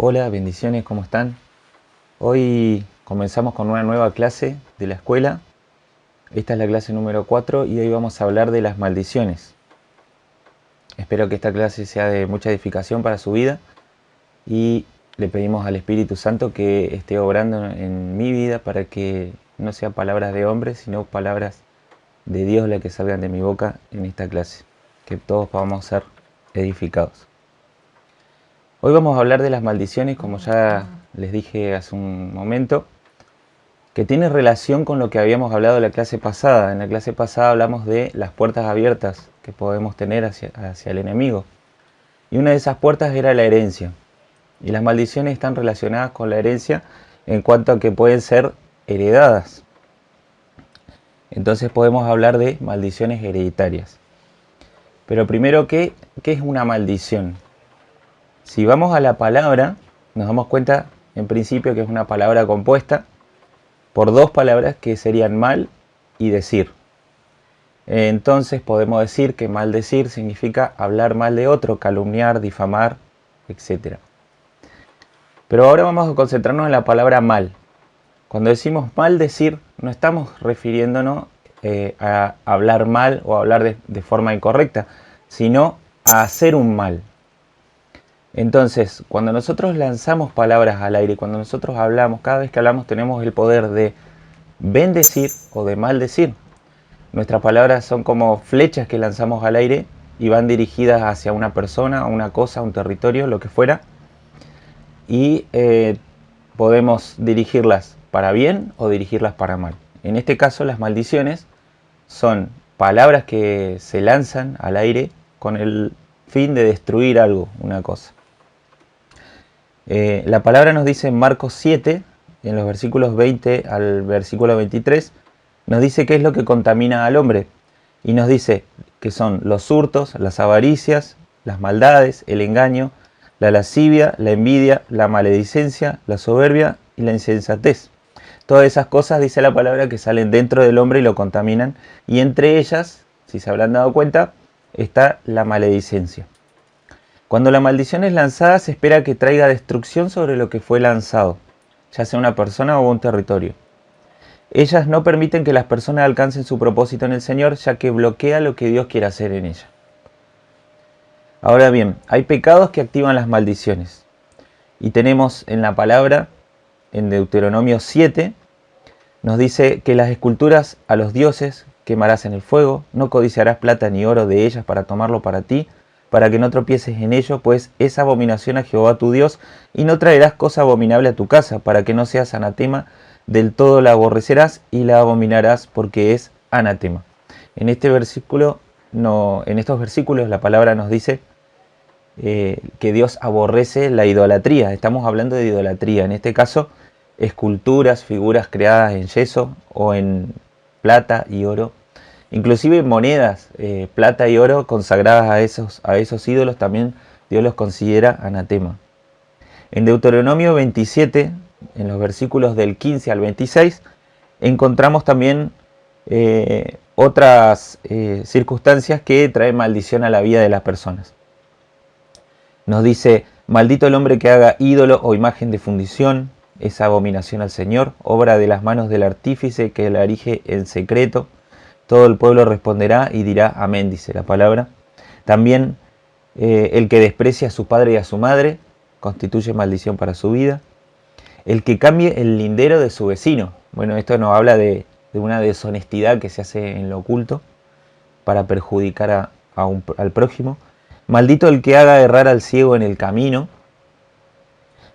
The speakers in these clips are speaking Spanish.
Hola, bendiciones, ¿cómo están? Hoy comenzamos con una nueva clase de la escuela. Esta es la clase número 4 y hoy vamos a hablar de las maldiciones. Espero que esta clase sea de mucha edificación para su vida y le pedimos al Espíritu Santo que esté obrando en mi vida para que no sean palabras de hombres, sino palabras de Dios las que salgan de mi boca en esta clase. Que todos podamos ser edificados. Hoy vamos a hablar de las maldiciones, como ya les dije hace un momento, que tiene relación con lo que habíamos hablado en la clase pasada. En la clase pasada hablamos de las puertas abiertas que podemos tener hacia el enemigo. Y una de esas puertas era la herencia. Y las maldiciones están relacionadas con la herencia en cuanto a que pueden ser heredadas. Entonces podemos hablar de maldiciones hereditarias. Pero primero, ¿qué es una maldición? Si vamos a la palabra, nos damos cuenta en principio que es una palabra compuesta por dos palabras que serían mal y decir. Entonces podemos decir que maldecir significa hablar mal de otro, calumniar, difamar, etc. Pero ahora vamos a concentrarnos en la palabra mal. Cuando decimos maldecir, no estamos refiriéndonos a hablar mal o hablar de forma incorrecta, sino a hacer un mal. Entonces, cuando nosotros lanzamos palabras al aire, cuando nosotros hablamos, cada vez que hablamos tenemos el poder de bendecir o de maldecir. Nuestras palabras son como flechas que lanzamos al aire y van dirigidas hacia una persona, a una cosa, a un territorio, lo que fuera. Y podemos dirigirlas para bien o dirigirlas para mal. En este caso, las maldiciones son palabras que se lanzan al aire con el fin de destruir algo, una cosa. La palabra nos dice en Marcos 7, en los versículos 20 al versículo 23, nos dice qué es lo que contamina al hombre. Y nos dice que son los hurtos, las avaricias, las maldades, el engaño, la lascivia, la envidia, la maledicencia, la soberbia y la insensatez. Todas esas cosas, dice la palabra, que salen dentro del hombre y lo contaminan. Y entre ellas, si se habrán dado cuenta, está la maledicencia. Cuando la maldición es lanzada, se espera que traiga destrucción sobre lo que fue lanzado, ya sea una persona o un territorio. Ellas no permiten que las personas alcancen su propósito en el Señor, ya que bloquea lo que Dios quiere hacer en ella. Ahora bien, hay pecados que activan las maldiciones. Y tenemos en la palabra, en Deuteronomio 7, nos dice que las esculturas a los dioses quemarás en el fuego, no codiciarás plata ni oro de ellas para tomarlo para ti, para que no tropieces en ello, pues es abominación a Jehová tu Dios, y no traerás cosa abominable a tu casa, para que no seas anatema, del todo la aborrecerás y la abominarás, porque es anatema. En estos versículos la palabra nos dice que Dios aborrece la idolatría. Estamos hablando de idolatría, en este caso esculturas, figuras creadas en yeso o en plata y oro. Inclusive monedas, plata y oro consagradas a esos ídolos también Dios los considera anatema. En Deuteronomio 27, en los versículos del 15 al 26, encontramos también otras circunstancias que traen maldición a la vida de las personas. Nos dice, maldito el hombre que haga ídolo o imagen de fundición, es abominación al Señor, obra de las manos del artífice que la erige en secreto. Todo el pueblo responderá y dirá amén, dice la palabra. También el que desprecia a su padre y a su madre constituye maldición para su vida. El que cambie el lindero de su vecino. Bueno, esto nos habla de una deshonestidad que se hace en lo oculto para perjudicar al prójimo. Maldito el que haga errar al ciego en el camino.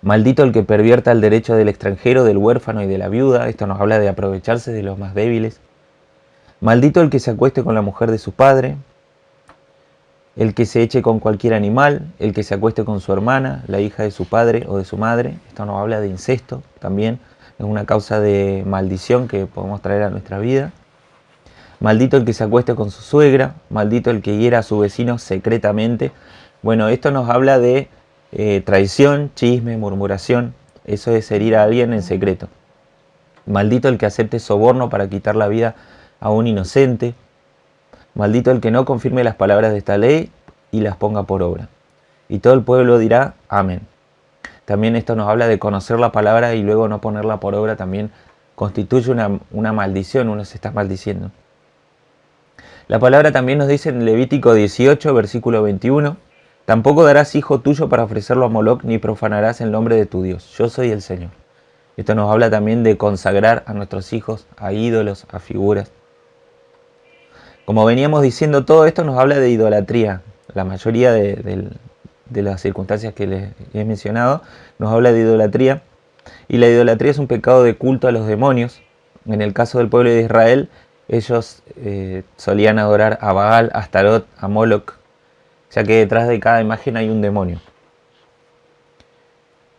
Maldito el que pervierta el derecho del extranjero, del huérfano y de la viuda. Esto nos habla de aprovecharse de los más débiles. Maldito el que se acueste con la mujer de su padre, el que se eche con cualquier animal, el que se acueste con su hermana, la hija de su padre o de su madre. Esto nos habla de incesto también, es una causa de maldición que podemos traer a nuestra vida. Maldito el que se acueste con su suegra, maldito el que hiera a su vecino secretamente. Bueno, esto nos habla de traición, chisme, murmuración. Eso es herir a alguien en secreto. Maldito el que acepte soborno para quitar la vida a un inocente. Maldito el que no confirme las palabras de esta ley y las ponga por obra. Y todo el pueblo dirá amén. También esto nos habla de conocer la palabra y luego no ponerla por obra, también constituye una maldición, uno se está maldiciendo. La palabra también nos dice en Levítico 18, versículo 21, tampoco darás hijo tuyo para ofrecerlo a Moloc, ni profanarás el nombre de tu Dios. Yo soy el Señor. Esto nos habla también de consagrar a nuestros hijos a ídolos, a figuras. Como veníamos diciendo, todo esto nos habla de idolatría. La mayoría de las circunstancias que les he mencionado nos habla de idolatría. Y la idolatría es un pecado de culto a los demonios. En el caso del pueblo de Israel, ellos solían adorar a Baal, a Astarot, a Moloc, ya que detrás de cada imagen hay un demonio.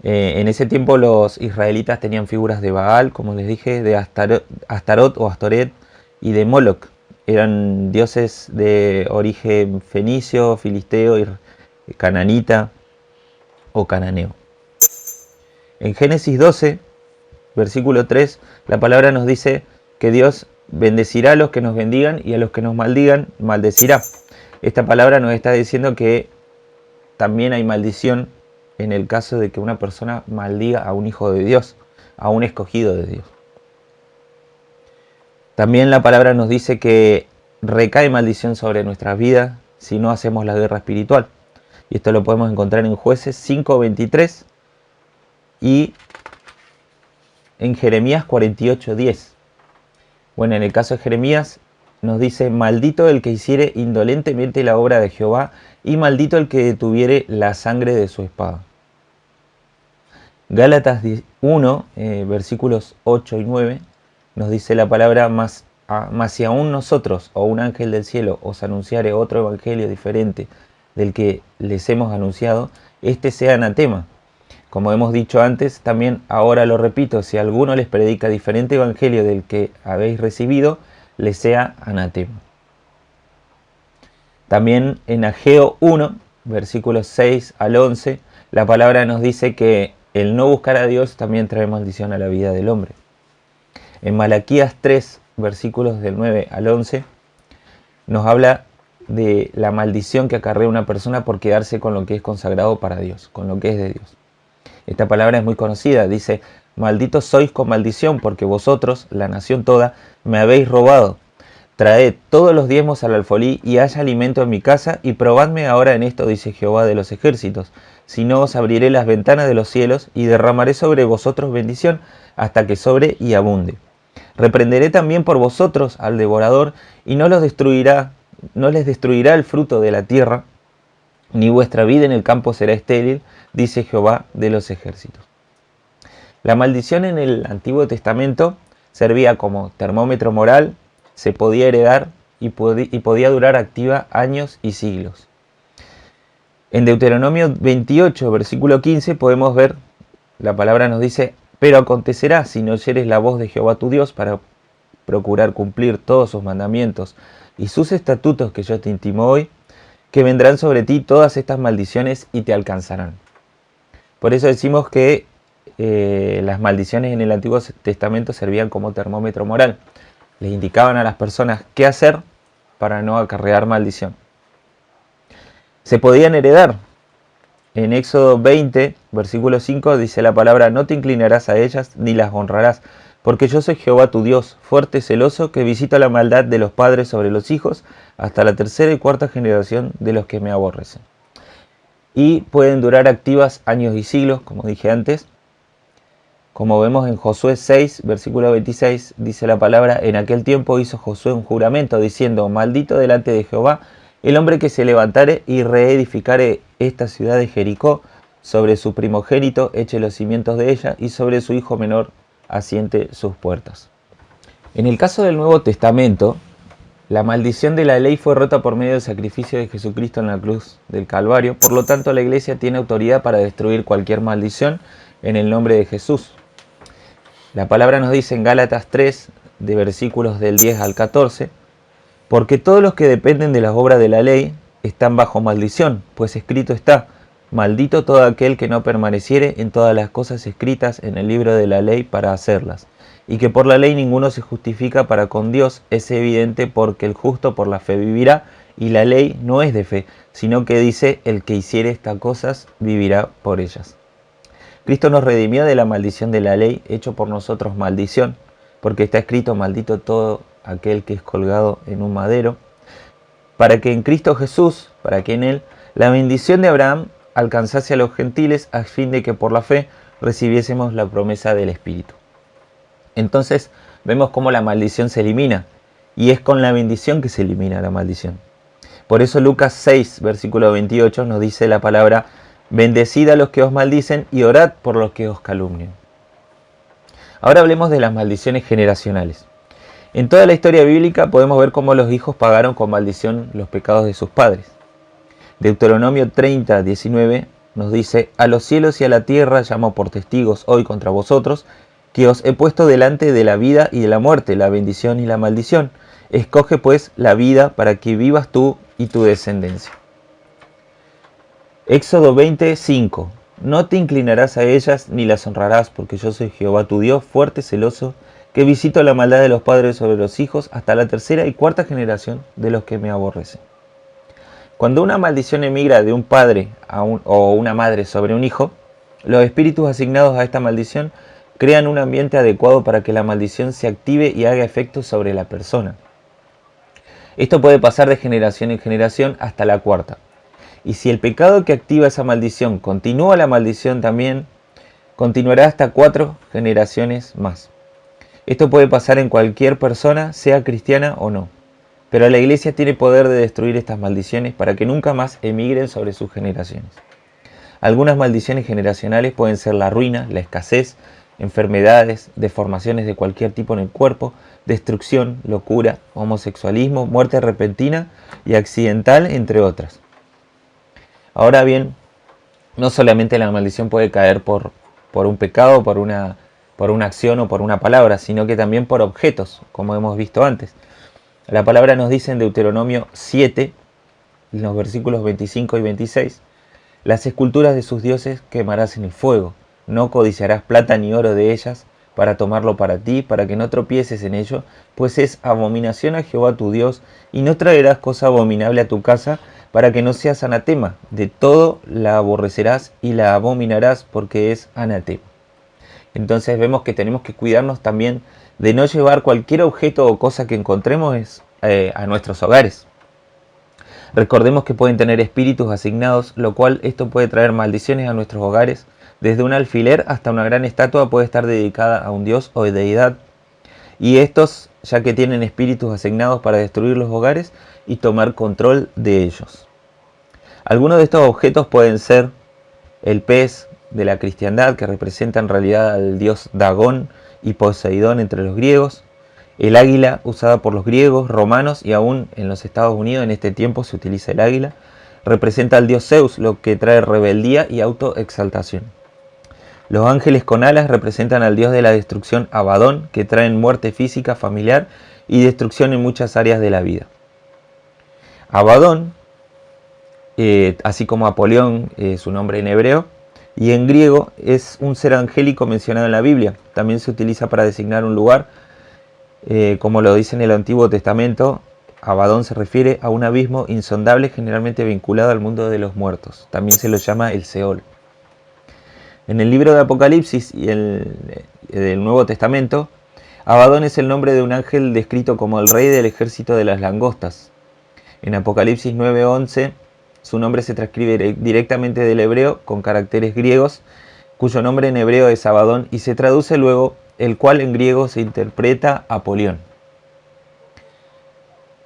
En ese tiempo los israelitas tenían figuras de Baal, como les dije, de Astarot o Astoret y de Moloc. Eran dioses de origen fenicio, filisteo, cananita o cananeo. En Génesis 12, versículo 3, la palabra nos dice que Dios bendecirá a los que nos bendigan y a los que nos maldigan, maldecirá. Esta palabra nos está diciendo que también hay maldición en el caso de que una persona maldiga a un hijo de Dios, a un escogido de Dios. También la palabra nos dice que recae maldición sobre nuestras vidas si no hacemos la guerra espiritual. Y esto lo podemos encontrar en Jueces 5:23 y en Jeremías 48:10. Bueno, en el caso de Jeremías nos dice, maldito el que hiciere indolentemente la obra de Jehová, y maldito el que detuviere la sangre de su espada. Gálatas 1, versículos 8 y 9, nos dice la palabra, mas si aún nosotros o un ángel del cielo os anunciare otro evangelio diferente del que les hemos anunciado, este sea anatema. Como hemos dicho antes, también ahora lo repito, si alguno les predica diferente evangelio del que habéis recibido, les sea anatema. También en Ageo 1, versículos 6 al 11, la palabra nos dice que el no buscar a Dios también trae maldición a la vida del hombre. En Malaquías 3, versículos del 9 al 11, nos habla de la maldición que acarrea una persona por quedarse con lo que es consagrado para Dios, con lo que es de Dios. Esta palabra es muy conocida, dice, malditos sois con maldición, porque vosotros, la nación toda, me habéis robado. Traed todos los diezmos al alfolí y haya alimento en mi casa, y probadme ahora en esto, dice Jehová de los ejércitos. Si no, os abriré las ventanas de los cielos y derramaré sobre vosotros bendición hasta que sobre y abunde. Reprenderé también por vosotros al devorador, y no les destruirá el fruto de la tierra, ni vuestra vida en el campo será estéril, dice Jehová de los ejércitos. La maldición en el Antiguo Testamento servía como termómetro moral, se podía heredar y podía durar activa años y siglos. En Deuteronomio 28, versículo 15, podemos ver, la palabra nos dice, pero acontecerá si no oyeres la voz de Jehová tu Dios para procurar cumplir todos sus mandamientos y sus estatutos que yo te intimo hoy, que vendrán sobre ti todas estas maldiciones y te alcanzarán. Por eso decimos que las maldiciones en el Antiguo Testamento servían como termómetro moral. Les indicaban a las personas qué hacer para no acarrear maldición. Se podían heredar. En Éxodo 20, versículo 5, dice la palabra, no te inclinarás a ellas ni las honrarás, porque yo soy Jehová tu Dios, fuerte y celoso, que visita la maldad de los padres sobre los hijos, hasta la tercera y cuarta generación de los que me aborrecen. Y pueden durar activas años y siglos, como dije antes. Como vemos en Josué 6, versículo 26, dice la palabra, en aquel tiempo hizo Josué un juramento, diciendo, maldito delante de Jehová el hombre que se levantare y reedificare esta ciudad de Jericó, sobre su primogénito eche los cimientos de ella, y sobre su hijo menor asiente sus puertas. En el caso del Nuevo Testamento, la maldición de la ley fue rota por medio del sacrificio de Jesucristo en la cruz del Calvario, por lo tanto la Iglesia tiene autoridad para destruir cualquier maldición en el nombre de Jesús. La palabra nos dice en Gálatas 3, de versículos del 10 al 14, porque todos los que dependen de las obras de la ley están bajo maldición, pues escrito está, maldito todo aquel que no permaneciere en todas las cosas escritas en el libro de la ley para hacerlas. Y que por la ley ninguno se justifica para con Dios, es evidente porque el justo por la fe vivirá, y la ley no es de fe, sino que dice, el que hiciere estas cosas vivirá por ellas. Cristo nos redimió de la maldición de la ley, hecho por nosotros maldición, porque está escrito: maldito todo aquel que es colgado en un madero, para que en Cristo Jesús, para que en Él, la bendición de Abraham alcanzase a los gentiles, a fin de que por la fe recibiésemos la promesa del Espíritu. Entonces vemos cómo la maldición se elimina, y es con la bendición que se elimina la maldición. Por eso Lucas 6, versículo 28 nos dice la palabra: bendecid a los que os maldicen y orad por los que os calumnian. Ahora hablemos de las maldiciones generacionales. En toda la historia bíblica podemos ver cómo los hijos pagaron con maldición los pecados de sus padres. Deuteronomio 30, 19 nos dice: a los cielos y a la tierra llamo por testigos hoy contra vosotros, que os he puesto delante de la vida y de la muerte, la bendición y la maldición. Escoge pues la vida para que vivas tú y tu descendencia. Éxodo 20, 5. No te inclinarás a ellas ni las honrarás, porque yo soy Jehová tu Dios, fuerte, celoso, que visito la maldad de los padres sobre los hijos hasta la tercera y cuarta generación de los que me aborrecen. Cuando una maldición emigra de un padre o una madre sobre un hijo, los espíritus asignados a esta maldición crean un ambiente adecuado para que la maldición se active y haga efecto sobre la persona. Esto puede pasar de generación en generación hasta la cuarta. Y si el pecado que activa esa maldición continúa, la maldición también continuará hasta 4 generaciones más. Esto puede pasar en cualquier persona, sea cristiana o no. Pero la iglesia tiene poder de destruir estas maldiciones para que nunca más emigren sobre sus generaciones. Algunas maldiciones generacionales pueden ser la ruina, la escasez, enfermedades, deformaciones de cualquier tipo en el cuerpo, destrucción, locura, homosexualismo, muerte repentina y accidental, entre otras. Ahora bien, no solamente la maldición puede caer por un pecado, por una acción o por una palabra, sino que también por objetos, como hemos visto antes. La palabra nos dice en Deuteronomio 7, en los versículos 25 y 26, las esculturas de sus dioses quemarás en el fuego, no codiciarás plata ni oro de ellas para tomarlo para ti, para que no tropieces en ello, pues es abominación a Jehová tu Dios, y no traerás cosa abominable a tu casa, para que no seas anatema, de todo la aborrecerás y la abominarás, porque es anatema. Entonces vemos que tenemos que cuidarnos también de no llevar cualquier objeto o cosa que encontremos a nuestros hogares. Recordemos que pueden tener espíritus asignados, lo cual esto puede traer maldiciones a nuestros hogares. Desde un alfiler hasta una gran estatua puede estar dedicada a un dios o deidad. Y estos, ya que tienen espíritus asignados para destruir los hogares y tomar control de ellos. Algunos de estos objetos pueden ser el pez de la cristiandad, que representa en realidad al dios Dagón y Poseidón entre los griegos, el águila usada por los griegos, romanos y aún en los Estados Unidos en este tiempo se utiliza el águila, representa al dios Zeus, lo que trae rebeldía y autoexaltación. Los ángeles con alas representan al dios de la destrucción Abadón, que traen muerte física, familiar y destrucción en muchas áreas de la vida. Abadón, así como Apolión, su nombre en hebreo, y en griego es un ser angélico mencionado en la Biblia. También se utiliza para designar un lugar, como lo dice en el Antiguo Testamento. Abadón se refiere a un abismo insondable generalmente vinculado al mundo de los muertos. También se lo llama el Seol. En el libro de Apocalipsis y del Nuevo Testamento, Abadón es el nombre de un ángel descrito como el rey del ejército de las langostas. En Apocalipsis 9:11, su nombre se transcribe directamente del hebreo con caracteres griegos, cuyo nombre en hebreo es Abadón, y se traduce luego, el cual en griego se interpreta Apolión.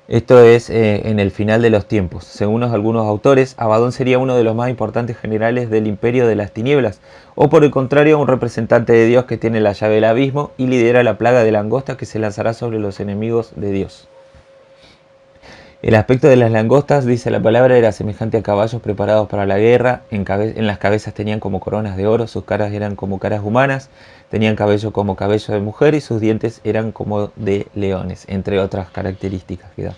Esto es en el final de los tiempos. Según algunos autores, Abadón sería uno de los más importantes generales del imperio de las tinieblas, o por el contrario, un representante de Dios que tiene la llave del abismo y lidera la plaga de langostas que se lanzará sobre los enemigos de Dios. El aspecto de las langostas, dice la palabra, era semejante a caballos preparados para la guerra. En las cabezas tenían como coronas de oro, sus caras eran como caras humanas, tenían cabello como cabello de mujer y sus dientes eran como de leones, entre otras características que da.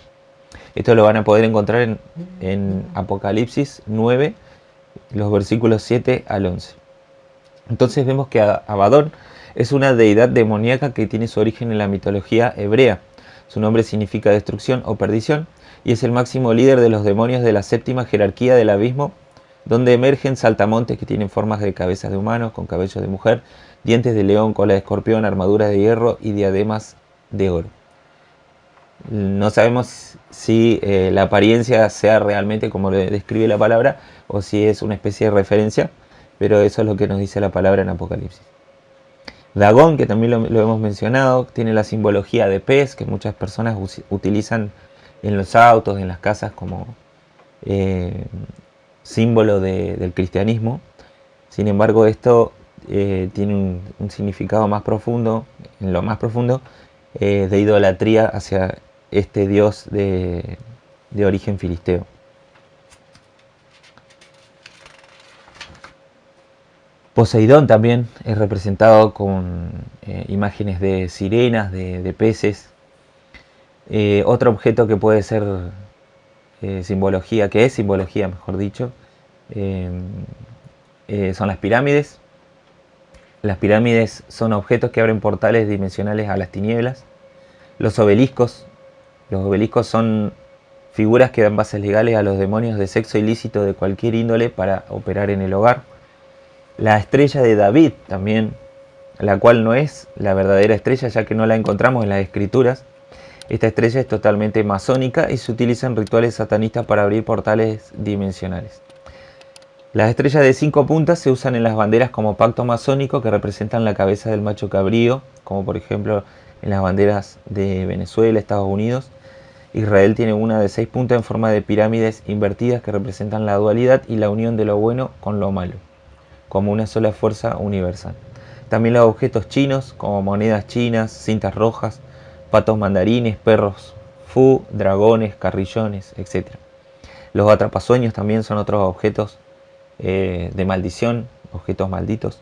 Esto lo van a poder encontrar en Apocalipsis 9, los versículos 7 al 11. Entonces vemos que Abadón es una deidad demoníaca que tiene su origen en la mitología hebrea. Su nombre significa destrucción o perdición, y es el máximo líder de los demonios de la séptima jerarquía del abismo, donde emergen saltamontes que tienen formas de cabezas de humanos, con cabellos de mujer, dientes de león, cola de escorpión, armaduras de hierro y diademas de oro. No sabemos si la apariencia sea realmente como lo describe la palabra o si es una especie de referencia, pero eso es lo que nos dice la palabra en Apocalipsis. Dagón, que también lo hemos mencionado, tiene la simbología de pez que muchas personas utilizan en los autos, en las casas como símbolo del cristianismo. Sin embargo, esto tiene un significado más profundo, en lo más profundo, de idolatría hacia este dios de origen filisteo. Poseidón también es representado con imágenes de sirenas, de peces. Otro objeto que puede ser simbología, que es simbología mejor dicho, son las pirámides. Las pirámides son objetos que abren portales dimensionales a las tinieblas. Los obeliscos son figuras que dan bases legales a los demonios de sexo ilícito de cualquier índole para operar en el hogar. La estrella de David también, la cual no es la verdadera estrella ya que no la encontramos en las escrituras. Esta estrella es totalmente masónica y se utiliza en rituales satanistas para abrir portales dimensionales. Las estrellas de 5 puntas se usan en las banderas como pacto masónico que representan la cabeza del macho cabrío, como por ejemplo en las banderas de Venezuela, Estados Unidos. Israel tiene una de 6 puntas en forma de pirámides invertidas que representan la dualidad y la unión de lo bueno con lo malo, como una sola fuerza universal. También los objetos chinos, como monedas chinas, cintas rojas, patos mandarines, perros fu, dragones, carrillones, etc. Los atrapasueños también son otros objetos de maldición, objetos malditos.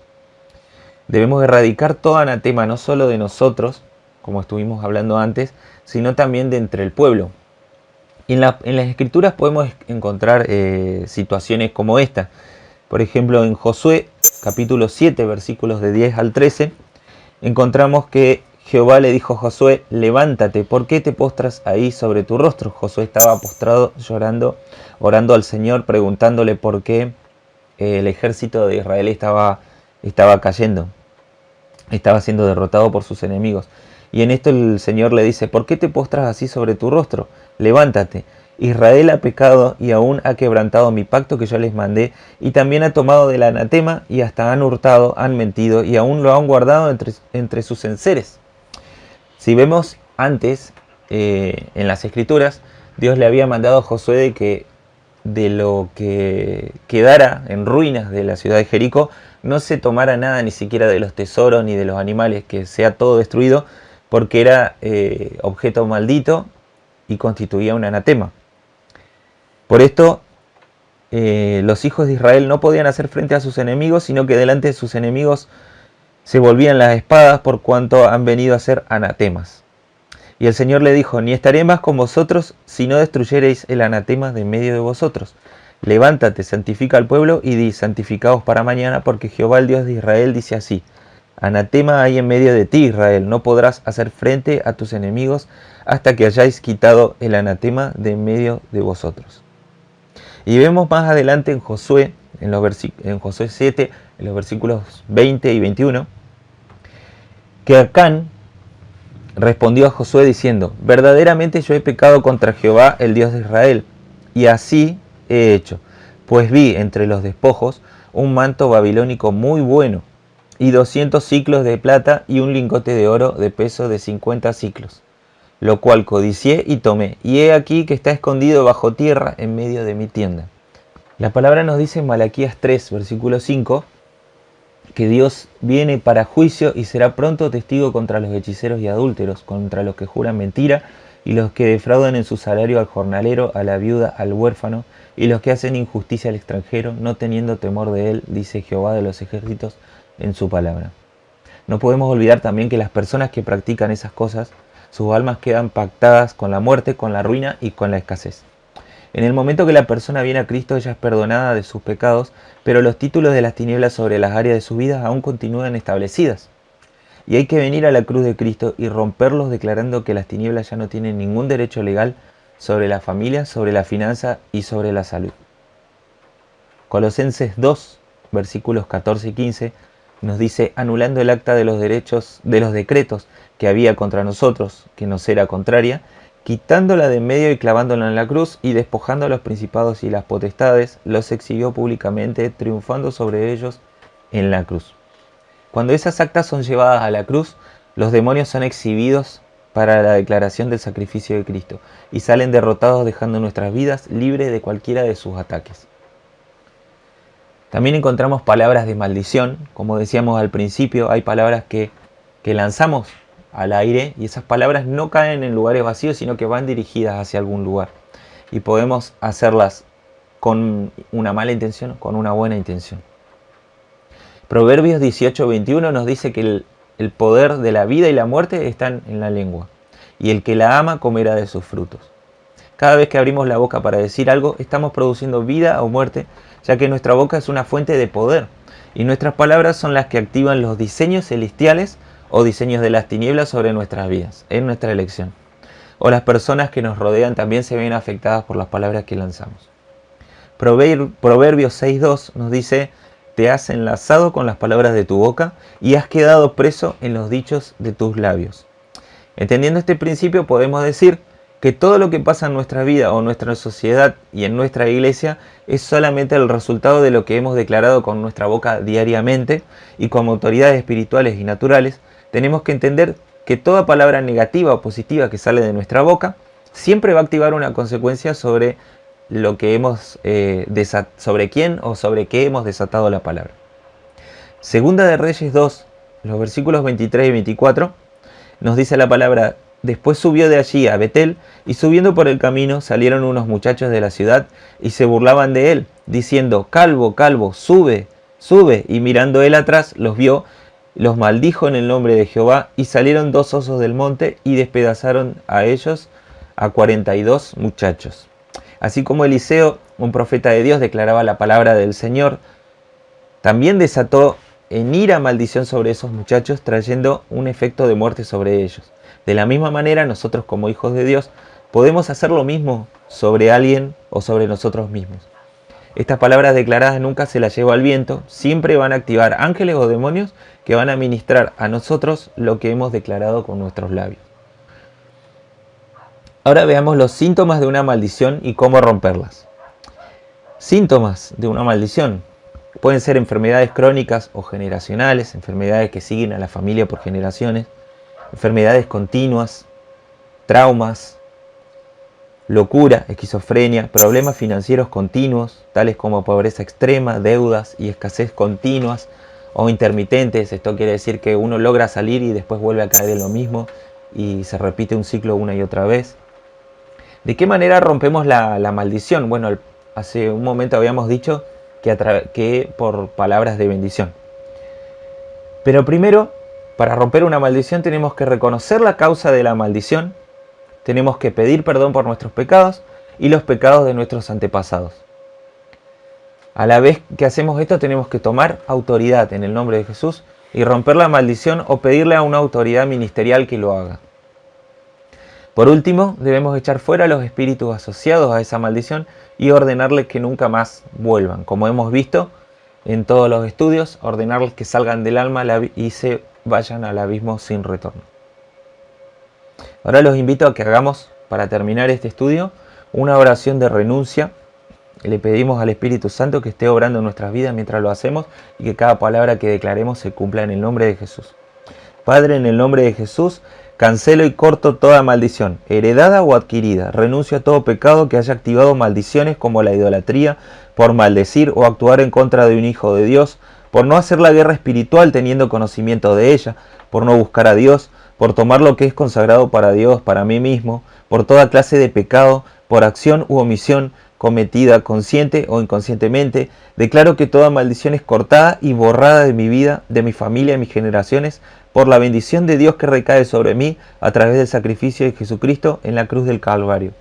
Debemos erradicar todo anatema, no solo de nosotros, como estuvimos hablando antes, sino también de entre el pueblo. Y en las escrituras podemos encontrar situaciones como esta. Por ejemplo, en Josué, capítulo 7, versículos de 10 al 13, encontramos que Jehová le dijo a Josué: levántate, ¿por qué te postras ahí sobre tu rostro? Josué estaba postrado, llorando, orando al Señor, preguntándole por qué el ejército de Israel estaba cayendo, estaba siendo derrotado por sus enemigos. Y en esto el Señor le dice: ¿por qué te postras así sobre tu rostro? Levántate. Israel ha pecado y aún ha quebrantado mi pacto que yo les mandé, y también ha tomado del anatema, y hasta han hurtado, han mentido, y aún lo han guardado entre sus enseres. Si vemos antes, en las escrituras, Dios le había mandado a Josué de que de lo que quedara en ruinas de la ciudad de Jericó no se tomara nada, ni siquiera de los tesoros ni de los animales, que sea todo destruido, porque era objeto maldito y constituía un anatema. Por esto los hijos de Israel no podían hacer frente a sus enemigos, sino que delante de sus enemigos se volvían las espadas, por cuanto han venido a ser anatemas. Y el Señor le dijo: ni estaré más con vosotros si no destruyereis el anatema de en medio de vosotros. Levántate, santifica al pueblo y di: santificaos para mañana, porque Jehová el Dios de Israel dice así: anatema hay en medio de ti, Israel, no podrás hacer frente a tus enemigos hasta que hayáis quitado el anatema de en medio de vosotros. Y vemos más adelante en Josué, en Josué 7, en los versículos 20 y 21, que Acán respondió a Josué diciendo: verdaderamente yo he pecado contra Jehová, el Dios de Israel, y así he hecho, pues vi entre los despojos un manto babilónico muy bueno, y 200 siclos de plata y un lingote de oro de peso de 50 siclos, lo cual codicié y tomé, y he aquí que está escondido bajo tierra en medio de mi tienda. La palabra nos dice en Malaquías 3, versículo 5, que Dios viene para juicio y será pronto testigo contra los hechiceros y adúlteros, contra los que juran mentira y los que defraudan en su salario al jornalero, a la viuda, al huérfano, y los que hacen injusticia al extranjero, no teniendo temor de él, dice Jehová de los ejércitos en su palabra. No podemos olvidar también que las personas que practican esas cosas, sus almas quedan pactadas con la muerte, con la ruina y con la escasez. En el momento que la persona viene a Cristo, ella es perdonada de sus pecados, pero los títulos de las tinieblas sobre las áreas de su vida aún continúan establecidas. Y hay que venir a la cruz de Cristo y romperlos, declarando que las tinieblas ya no tienen ningún derecho legal sobre la familia, sobre la finanza y sobre la salud. Colosenses 2, versículos 14 y 15, nos dice: anulando el acta de los decretos que había contra nosotros, que nos era contraria, quitándola de en medio y clavándola en la cruz, y despojando a los principados y las potestades, los exhibió públicamente, triunfando sobre ellos en la cruz. Cuando esas actas son llevadas a la cruz, los demonios son exhibidos para la declaración del sacrificio de Cristo y salen derrotados, dejando nuestras vidas libres de cualquiera de sus ataques. También encontramos palabras de maldición. Como decíamos al principio, hay palabras que lanzamos al aire y esas palabras no caen en lugares vacíos, sino que van dirigidas hacia algún lugar. Y podemos hacerlas con una mala intención, con una buena intención. Proverbios 18:21 nos dice que el poder de la vida y la muerte están en la lengua, y el que la ama comerá de sus frutos. Cada vez que abrimos la boca para decir algo, estamos produciendo vida o muerte, ya que nuestra boca es una fuente de poder, y nuestras palabras son las que activan los diseños celestiales o diseños de las tinieblas sobre nuestras vidas, en nuestra elección. O las personas que nos rodean también se ven afectadas por las palabras que lanzamos. Proverbios 6:2 nos dice: te has enlazado con las palabras de tu boca y has quedado preso en los dichos de tus labios. Entendiendo este principio, podemos decir que todo lo que pasa en nuestra vida o en nuestra sociedad y en nuestra iglesia es solamente el resultado de lo que hemos declarado con nuestra boca diariamente, y como autoridades espirituales y naturales tenemos que entender que toda palabra negativa o positiva que sale de nuestra boca siempre va a activar una consecuencia sobre lo que hemos sobre quién o sobre qué hemos desatado la palabra. Segunda de Reyes 2, los versículos 23 y 24, nos dice la palabra: después subió de allí a Betel, y subiendo por el camino salieron unos muchachos de la ciudad y se burlaban de él, diciendo: calvo, calvo, sube, sube. Y mirando él atrás, los vio, los maldijo en el nombre de Jehová, y salieron 2 osos del monte y despedazaron a ellos a 42 muchachos. Así como Eliseo, un profeta de Dios, declaraba la palabra del Señor, también desató en ira maldición sobre esos muchachos, trayendo un efecto de muerte sobre ellos. De la misma manera, nosotros como hijos de Dios podemos hacer lo mismo sobre alguien o sobre nosotros mismos. Estas palabras declaradas nunca se las lleva al viento, siempre van a activar ángeles o demonios que van a ministrar a nosotros lo que hemos declarado con nuestros labios. Ahora veamos los síntomas de una maldición y cómo romperlas. Síntomas de una maldición pueden ser enfermedades crónicas o generacionales, enfermedades que siguen a la familia por generaciones, enfermedades continuas, traumas, locura, esquizofrenia, problemas financieros continuos, tales como pobreza extrema, deudas y escasez continuas o intermitentes. Esto quiere decir que uno logra salir y después vuelve a caer en lo mismo y se repite un ciclo una y otra vez. ¿De qué manera rompemos la maldición? Bueno, hace un momento habíamos dicho que por palabras de bendición. Pero primero, para romper una maldición tenemos que reconocer la causa de la maldición, tenemos que pedir perdón por nuestros pecados y los pecados de nuestros antepasados. A la vez que hacemos esto, tenemos que tomar autoridad en el nombre de Jesús y romper la maldición o pedirle a una autoridad ministerial que lo haga. Por último, debemos echar fuera los espíritus asociados a esa maldición y ordenarles que nunca más vuelvan. Como hemos visto en todos los estudios, ordenarles que salgan del alma y se vayan al abismo sin retorno. Ahora los invito a que hagamos, para terminar este estudio, una oración de renuncia. Le pedimos al Espíritu Santo que esté obrando en nuestras vidas mientras lo hacemos y que cada palabra que declaremos se cumpla en el nombre de Jesús. Padre, en el nombre de Jesús, cancelo y corto toda maldición, heredada o adquirida. Renuncio a todo pecado que haya activado maldiciones como la idolatría, por maldecir o actuar en contra de un hijo de Dios, por no hacer la guerra espiritual teniendo conocimiento de ella, por no buscar a Dios, por tomar lo que es consagrado para Dios, para mí mismo, por toda clase de pecado, por acción u omisión cometida consciente o inconscientemente. Declaro que toda maldición es cortada y borrada de mi vida, de mi familia y mis generaciones, por la bendición de Dios que recae sobre mí a través del sacrificio de Jesucristo en la cruz del Calvario.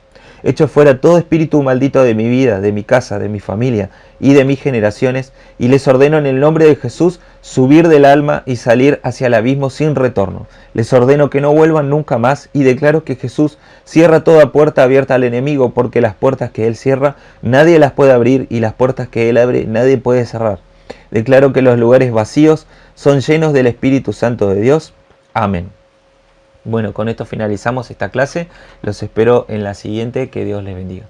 Echo fuera todo espíritu maldito de mi vida, de mi casa, de mi familia y de mis generaciones, y les ordeno en el nombre de Jesús subir del alma y salir hacia el abismo sin retorno. Les ordeno que no vuelvan nunca más, y declaro que Jesús cierra toda puerta abierta al enemigo, porque las puertas que Él cierra nadie las puede abrir, y las puertas que Él abre nadie puede cerrar. Declaro que los lugares vacíos son llenos del Espíritu Santo de Dios. Amén. Bueno, con esto finalizamos esta clase. Los espero en la siguiente. Que Dios les bendiga.